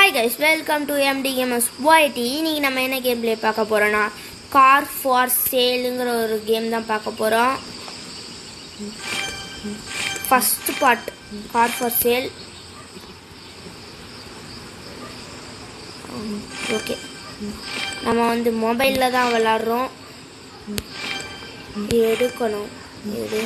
Hi guys, welcome to MD Gamers YT. இன்னைக்கு நம்ம என்ன கேம் ப்ளே பார்க்க போறோம்னா கார் ஃபார் சேல்ங்கிற ஒரு கேம் தான் பார்க்க போறோம். First part car for sale. Okay, நம்ம வந்து மொபைலில் தான் விளாட்றோம். எடுக்கணும், இது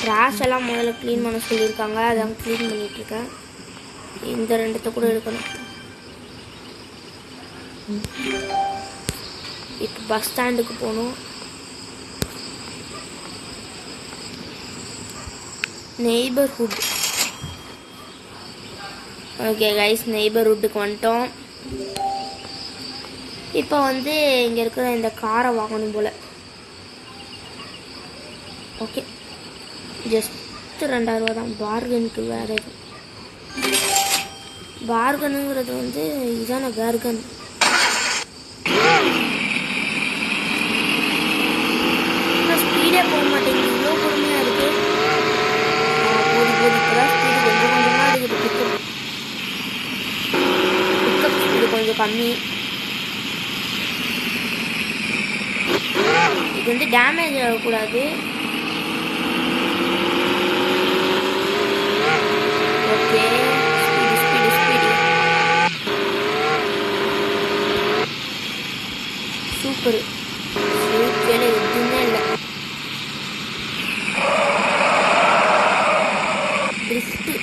ட்ராஷ் எல்லாம் முதல்ல க்ளீன் பண்ண சொல்லியிருக்காங்க, அதான் க்ளீன் பண்ணிகிட்ருக்கேன். இந்த ரெண்டுத்தை கூட எடுக்கணும். இப்போ பஸ் ஸ்டாண்டுக்கு போகணும். நெய்பர்ஹுட். ஓகே கைஸ், நெய்பர்ஹுட்டுக்கு வந்துட்டோம். இப்போ வந்து இங்கே இருக்கிற இந்த காரை வாங்கணும் போல். ஓகே, ஜஸ்ட் 2000 ரூபா தான். பார்கனுக்கு வேறு எதுவும் பார்கனுங்கிறது வந்து இதான பார்கன். ஸ்பீடே போக மாட்டேங்குது, இவ்வளோ பொறுமையாக இருக்கு. போதி இப்போதான் ஸ்பீடு கொஞ்சம் கொஞ்சமாக இருக்குது. பிக்கப் ஸ்பீடு கொஞ்சம் கம்மி. இது வந்து டேமேஜ் ஆகக்கூடாது. Okay, super. வேலை எதுவுமே இல்லை. ட்ரிஃப்ட்டு.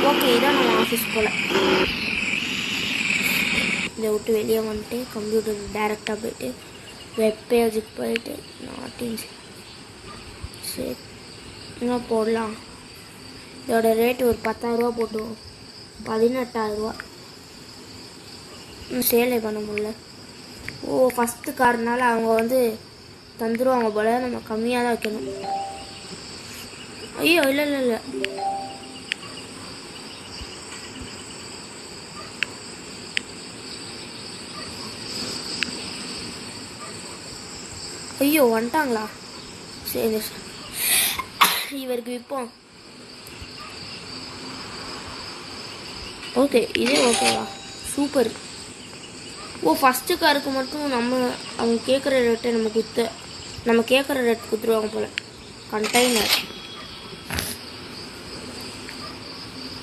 ஓகே, இதான் நம்ம ஆஃபீஸ் போல். இதை விட்டு வெளியே வந்துட்டு கம்ப்யூட்டர் டைரெக்டாக போயிட்டு வெப் பேஜுக்கு போயிட்டு நாட்டின் சரி என்ன போடலாம். இதோட ரேட்டு ஒரு 10,000 ரூபா போட்டுவோம். 18,000 ரூபா. சேலை பண்ண முடியல. ஓ, ஃபஸ்ட்டு காரனால அவங்க வந்து தந்துடுவாங்க போல். நம்ம கம்மியாக தான் வைக்கணும். ஐயோ, இல்லை இல்லை இல்லை, ஐயோ வந்துட்டாங்களா? சரி, இவருக்கு விற்போம். ஓகே, இதே ஓகேவா? சூப்பர். ஓ, ஃபஸ்ட்டு காருக்கு மட்டும் அவங்க கேட்குற ரேட்டை நம்ம கேட்குற ரேட் கொடுத்துருவாங்க போல்.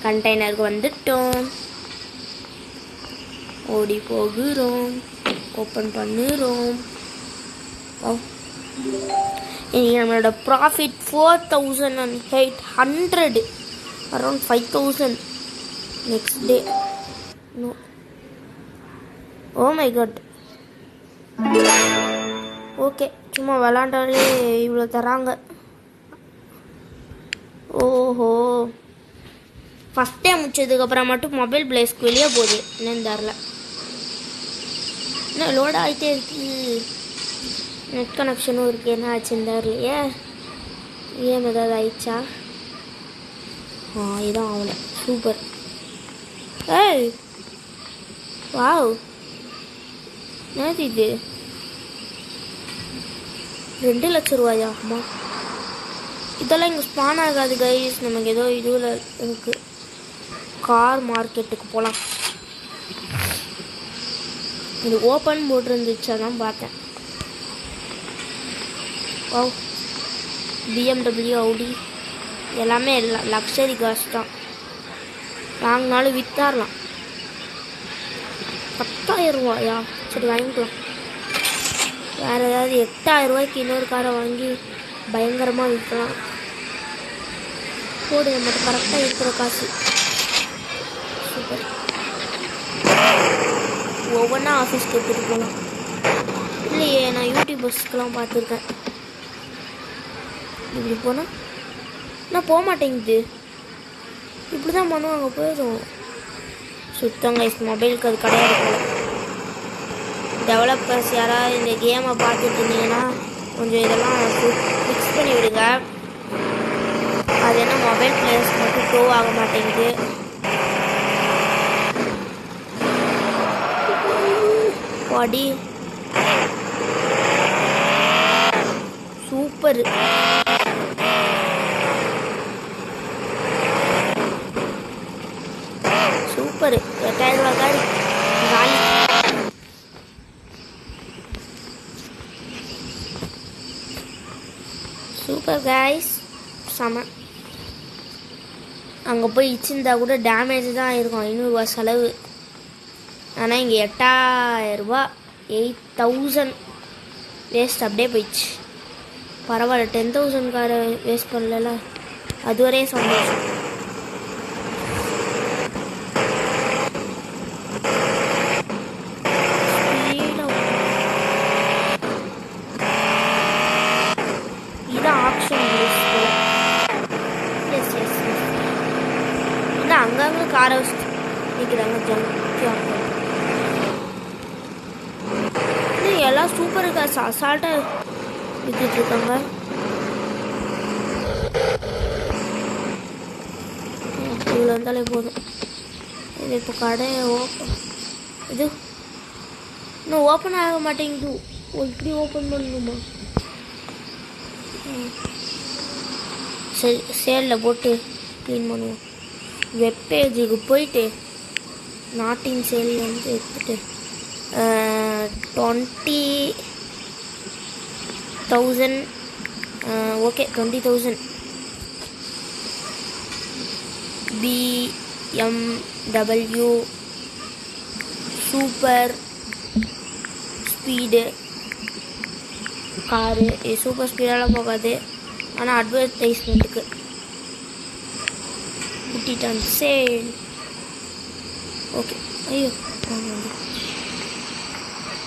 கண்டெய்னருக்கு வந்துட்டோம். ஓடி போகிறோம். ஓப்பன் பண்ணுறோம். இன்னைக்கு நம்மளோட profit 4,800, around 5,000 next day. No, oh my god. Okay, சும்மா விளாண்டாலே இவ்வளோ தராங்க. ஓஹோ, ஃபஸ்ட் டைம் முடிச்சதுக்கப்புறம் மட்டும் மொபைல் பிளேஸ்க்கு வெளியே போகுது. என்னன்னு தெரில, என்ன லோட் ஆகிட்டே இருக்கு. நெட் கனெக்ஷனும் இருக்குது. என்ன ஆச்சுன்னு தெரியலையே. ஏன் ஏதாவது ஆயிடுச்சா? இதான் ஆகலை. சூப்பர். ஏய் வாவ், என்னது இது? 2 லட்சம் ரூபாயா? அம்மா, இதெல்லாம் இங்கே ஸ்பான் ஆகாது கைஸ். நமக்கு ஏதோ இதுவில் இருக்குது. கார் மார்க்கெட்டுக்கு போகலாம். இது ஓப்பன் போட்டிருந்துச்சு, அதான் பார்த்தேன். ஓ, BMW, Audi எல்லாமே லக்ஸரி கார்ஸ் தான். வாங்கினாலும் விற்றாரலாம். 10,000 ரூபாயா? சரி, வாங்கிக்கலாம். வேறு ஏதாவது 8,000 ரூபாய்க்கு இன்னொரு காரை வாங்கி பயங்கரமாக விற்கலாம். போடுங்க மட்டும் கரெக்டாக இருக்கிற காசு. சூப்பர். ஒவ்வொன்றா ஆஃபீஸ்க்கு எடுத்துகிட்டு போகலாம். இல்லையே, நான் யூடியூபர்ஸ்க்கெலாம் பார்த்துருக்கேன். இப்படி போனால் நான் போக மாட்டேங்குது. இப்படி தான் பண்ணுவாங்க. போயிடும் சுத்தங்க. மொபைலுக்கு அது கிடையாது போல. டெவலப்பர்ஸ் யாராவது இந்த கேமை பார்த்துட்டு இருந்தீங்கன்னா கொஞ்சம் இதெல்லாம் ஃபிக்ஸ் பண்ணி விடுங்க. அது என்ன மொபைல் பிளேயர்ஸ் மட்டும் ஷோ ஆக மாட்டேங்குது. பாடி சூப்பர். சூப்பர். 8000 ரூபா காடி காலி. சூப்பர் கைஸ், செம. அங்கே போய் இச்சிருந்தா கூட டேமேஜ் தான் இருக்கும், 500 ரூபா செலவு. ஆனால் இங்கே 8000 ரூபா, 8000 வேஸ்ட் அப்படியே போயிடுச்சு. பரவாயில்ல, 10,000 காரை வேஸ்ட் பண்ணல, அது வரையும் சந்தோஷம். இதான் ஆப்ஷன் இல்லை, அங்கங்கே காரை வச்சு நிற்கிறாங்க ஜங்க். எல்லாம் சூப்பர் காசு அசால்ட்டாக வித்துட்டு இருக்காங்க. இவ்வளோ இருந்தாலே போதும். இது இப்போ கடை இது இன்னும் ஓப்பன் ஆக மாட்டேங்குது. இப்படி ஓப்பன் பண்ணணுமா? சரி, சேலில் போட்டு க்ளீன் பண்ணுவோம். வெப் பேஜுக்கு போயிட்டு நாட்டின் சேலில் வந்து எடுத்துட்டு 20,000 okay 20,000 BMW super speed car. Super ஸ்பீடெல்லாம் போகாது, ஆனால் அட்வர்டைஸ்மெண்ட்டுக்கு விட்டுட்டான். Sale okay. ஐயோ,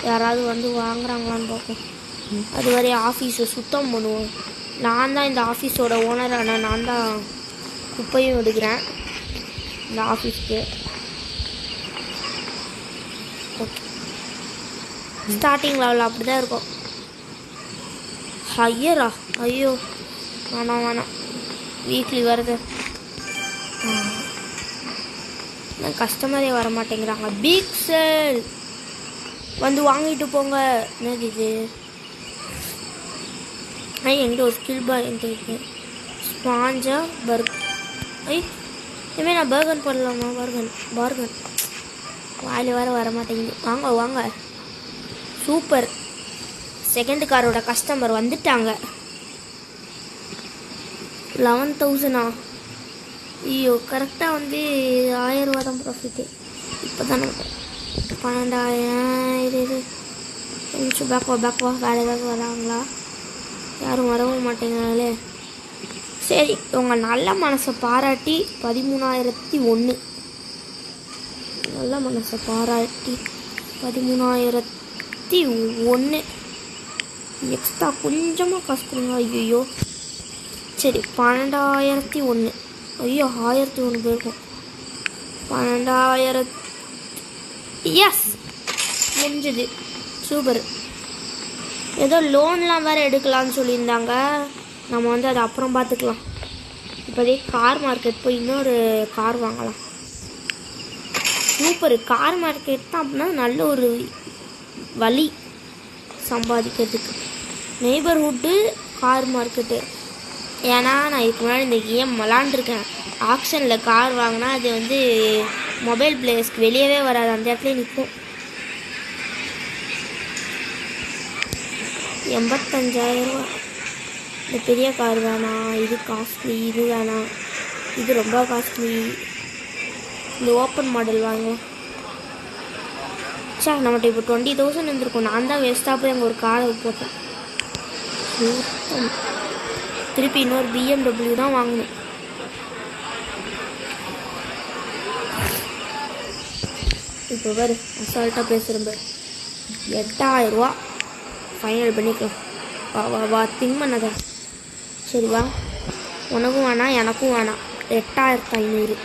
யாராவது வந்து வாங்குறாங்களான்னு பார்ப்போம். அது வரை ஆஃபீஸை சுத்தம் பண்ணுவோம். நான் தான் இந்த ஆஃபீஸோட ஓனர், ஆனால் நான் தான் குப்பையும் எடுக்கிறேன் இந்த ஆஃபீஸ்க்கு. ஓகே, ஸ்டார்டிங் லெவலில் அப்படி தான் இருக்கும். ஹையரா? ஐயோ வேணாம், வீக்லி வருது. கஸ்டமரே வர மாட்டேங்கிறாங்க. பிக் சேல் வந்து வாங்கிட்டு போங்க. என்னது இது? என்கிட்ட ஒரு ஸ்கில் பாய் இருக்கு. ஸ்பாஞ்சா இனிமேல் நான் பர்கன் பண்ணலாமா? பார்கன் வாயில் வர மாட்டேங்குது. வாங்க. சூப்பர். செகண்ட் காரோட கஸ்டமர் வந்துட்டாங்க. 11,000. ஐயோ, கரெக்டாக வந்து 1000 ரூபா தான் ப்ராஃபிட்டு. இப்போ தானே 12,000. கொஞ்சம் பேக்வா வேறு ஏதாவது வராங்களா? யாரும் வரவும் மாட்டேங்கிறாங்களே. சரி, உங்கள் நல்ல மனசை பாராட்டி 13,001. நல்ல மனசை பாராட்டி 13,001. எக்ஸ்ட்ரா கொஞ்சமாக காசு கொடுங்க. ஐயோ, சரி 12,001. ஐயோ, 1,001 போயிருக்கும். 12,000. எஸ், முடிஞ்சது. சூப்பர். ஏதோ லோன்லாம் வேறு எடுக்கலான்னு சொல்லியிருந்தாங்க. நம்ம வந்து அதை அப்புறம் பார்த்துக்கலாம். இப்போதைக்கு கார் மார்க்கெட் போய் இன்னொரு கார் வாங்கலாம். சூப்பர். கார் மார்க்கெட் தான் அப்படின்னா நல்ல ஒரு வழி சம்பாதிக்கிறதுக்கு. Neighbourhood car market. ஏன்னா நான் இதுக்கு முன்னாடி இந்த கேம் விளாண்டுருக்கேன். ஆக்ஷனில் கார் வாங்கினா அது வந்து மொபைல் பிளேயர்ஸ்க்கு வெளியவே வராது, அந்த இடத்துல நிற்கும். 85,000 ரூபா. இந்த பெரிய கார் வேணாம், இது காஸ்ட்லி. இது வேணாம், இது ரொம்ப காஸ்ட்லி. இந்த ஓப்பன் மாடல் வாங்குவோம். சார், நம்மகிட்ட இப்போ 20,000 இருந்திருக்கும். நான் தான் வேஸ்ட்டாக போய் அங்கே ஒரு காரை போட்டேன். திருப்பி இன்னொரு BMW தான் வாங்கணும். இப்போ பாரு, அசால்ட்டாக பேசுகிறேன். 8,000 ரூபா ஃபைனல் பண்ணிக்கலாம். வா திங்க் பண்ணதா? சரி வா, உனக்கும் வேணாம் எனக்கும் வேணாம். 8,500.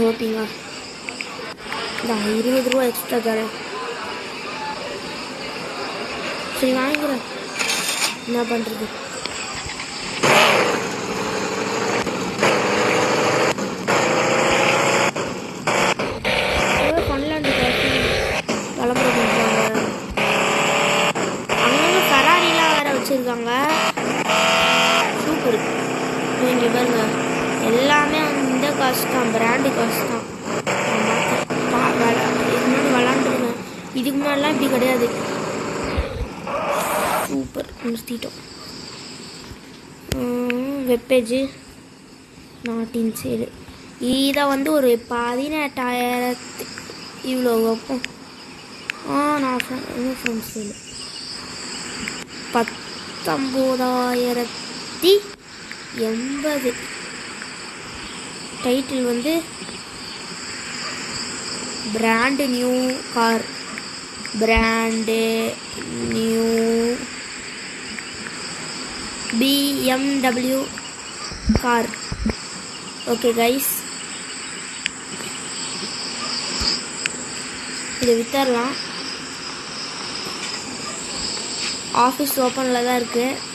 ஓகேங்களா? இந்த 20 ரூபா எக்ஸ்ட்ரா தரேன். சரி வாங்கிக்கிறேன். என்ன பண்ணுறது? பண்ணலான்னு கிளம்புற பண்ணுறாங்க. அங்கங்கே ஃபெராரிலாம் வேறு சூப்பர். இங்கே பாருங்க எல்லாமே இந்த காசு தான், பிராண்டு காசு தான். இதுக்கு முன்னாடி விளாண்டுருவேன், இதுக்கு முன்னாடிலாம் இப்படி கிடையாது. சூப்பர், நிறுத்திட்டோம். Webpage not in sale. இதை வந்து ஒரு 18,000 இவ்வளோ வைப்போம். நான் ஃப்ரெண்ட்ஸ் சேல் 19,080. டைட்டில் வந்து brand new car, brand new BMW car. Okay guys, இதை வித்தரலாம். ஆஃபீஸ் ஓப்பனில் தான் இருக்குது.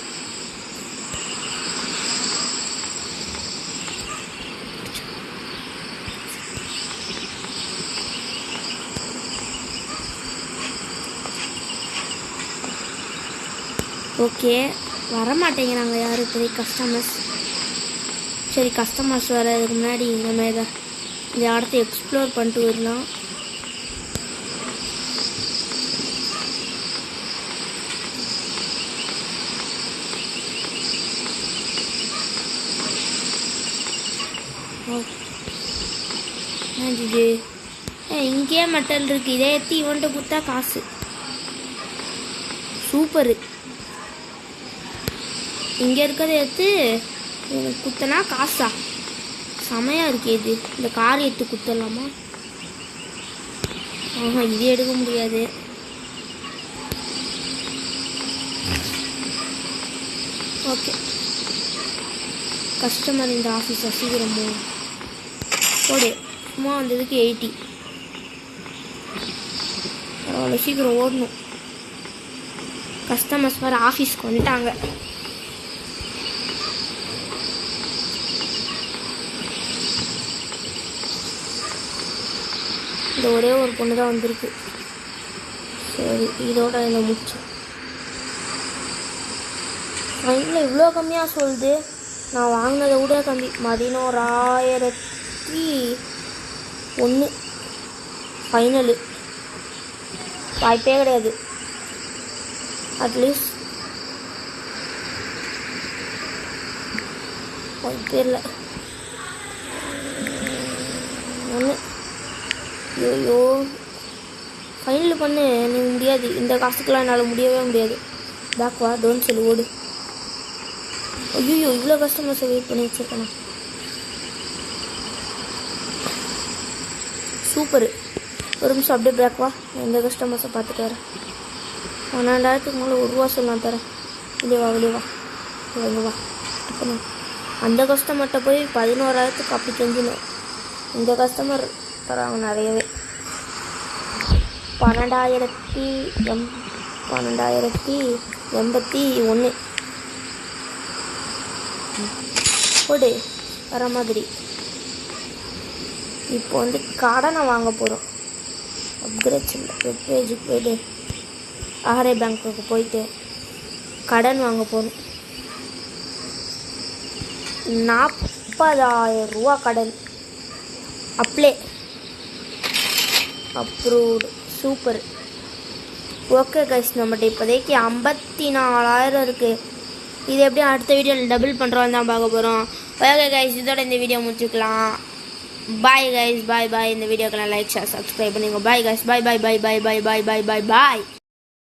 ஓகே, வரமாட்டேங்கிறாங்க யாரும் இப்போதைக்கு கஸ்டமர்ஸ். சரி, கஸ்டமர்ஸ் வர்றதுக்கு முன்னாடி நம்ம இந்த இடத்த எக்ஸ்ப்ளோர் பண்ணிட்டு வரலாம். இது இங்கேயே மெட்டல் இருக்குது. இதே ஏற்றி இவன்ட்டு கொடுத்தா காசு. சூப்பரு. இங்கே இருக்கிறத எடுத்து குத்தனா காசா? செமையாக இருக்கு. இது இந்த கார் எடுத்து குத்தலாமா? இது எடுக்க முடியாது. ஓகே, கஸ்டமர் இந்த ஆஃபீஸை சீக்கிரமோ ஓடு. சும்மா வந்ததுக்கு 80. அவ்வளோ சீக்கிரம் ஓடணும். கஸ்டமர்ஸ் வர ஆஃபீஸ்க்கு வந்துட்டாங்க. இந்த ஒரே ஒரு பொண்ணு தான் வந்திருக்கு. சரி, இதோட இதை முடிச்சோம். ஃபைனலில் இவ்வளோ கம்மியாக சொல்லுது. நான் வாங்கினதை விட கம்மி. 11,001 ஃபைனலு. வாய்ப்பே கிடையாது. அட்லீஸ்ட் வாய்ப்பே இல்லை. ஒன்று ஐயோ, ஃபைனல் பண்ணு. நீ முடியாது. இந்த காசுக்கெலாம் என்னால் முடியவே முடியாது. பேக் வா, டோன்ட் சொல்லி ஓடு. ஐயோ, இவ்வளோ கஸ்டமர்ஸை வெயிட் பண்ணி வச்சுருக்கேண்ணா. சூப்பரு. ஒரு நிமிஷம் அப்படியே பேக் வா. எந்த கஸ்டமர்ஸை பார்த்துட்டு வரேன். 12,000க்கு மேலே ₹1 சொல்லலாம் தரேன். வெளியே வா, வெளியே வா, இங்கே வா. அந்த கஸ்டமர்கிட்ட போய் 11,000க்கு அப்படி செஞ்சிடணும். இந்த கஸ்டமர் தராங்க நிறையவே. 12,081 போடு வர மாதிரி. இப்போ வந்து கடனை வாங்க போகிறோம். அப்கிரேட்ஸ் இல்லை, வெப்பேஜுக்கு போய்ட்டு ஆர்ஐ பேங்க்குக்கு போயிட்டு கடன் வாங்க போகணும். 40,000 கடன். Apply approved. Super. Okay guys, நம்மகிட்ட இப்போதைக்கு 54,000 இருக்குது. இது எப்படி அடுத்த வீடியோவில் டபுள் பண்ணுறோம் தான் பார்க்க போகிறோம். ஓகே கைஸ், இதோட இந்த வீடியோ முடிச்சுக்கலாம். பாய் கைஸ், பாய் பாய். இந்த வீடியோக்கெல்லாம் லைக் ஷேர் சப்ஸ்கிரைப் பண்ணிங்க. பாய் கைஸ், பாய் பாய் பாய் பாய் பாய் பாய் பாய் பாய் பாய்.